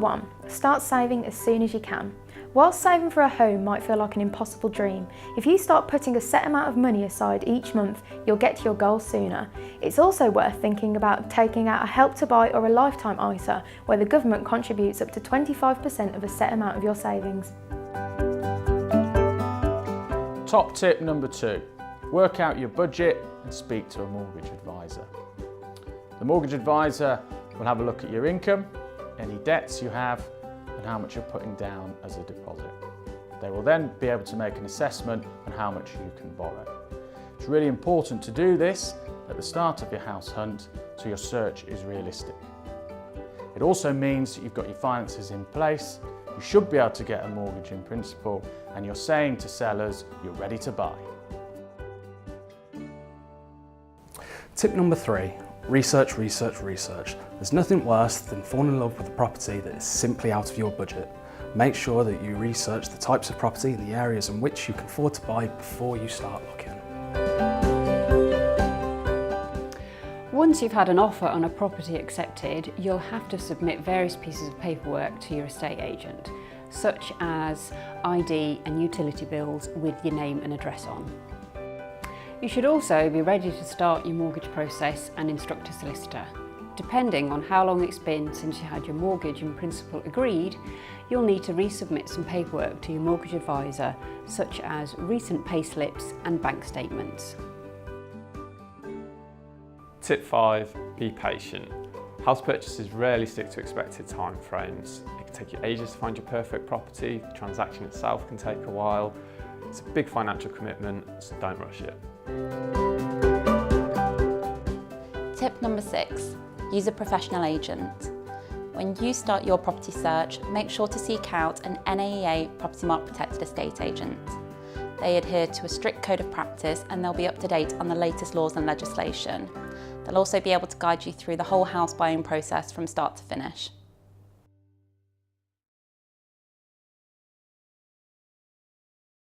1, start saving as soon as you can. Whilst saving for a home might feel like an impossible dream, if you start putting a set amount of money aside each month, you'll get to your goal sooner. It's also worth thinking about taking out a Help to Buy or a Lifetime ISA, where the government contributes up to 25% of a set amount of your savings. Top tip number 2, work out your budget and speak to a mortgage advisor. The mortgage advisor will have a look at your income, any debts you have, and how much you're putting down as a deposit. They will then be able to make an assessment on how much you can borrow. It's really important to do this at the start of your house hunt so your search is realistic. It also means that you've got your finances in place, you should be able to get a mortgage in principle, and you're saying to sellers you're ready to buy. Tip number 3, research, research, research. There's nothing worse than falling in love with a property that is simply out of your budget. Make sure that you research the types of property and the areas in which you can afford to buy before you start looking. Once you've had an offer on a property accepted, you'll have to submit various pieces of paperwork to your estate agent, such as ID and utility bills with your name and address on. You should also be ready to start your mortgage process and instruct a solicitor. Depending on how long it's been since you had your mortgage in principle agreed, you'll need to resubmit some paperwork to your mortgage advisor, such as recent payslips and bank statements. Tip 5, be patient. House purchases rarely stick to expected timeframes. It can take you ages to find your perfect property, the transaction itself can take a while. It's a big financial commitment, so don't rush it. Tip number 6, use a professional agent. When you start your property search, make sure to seek out an NAEA Propertymark protected estate agent. They adhere to a strict code of practice and they'll be up to date on the latest laws and legislation. They'll also be able to guide you through the whole house buying process from start to finish.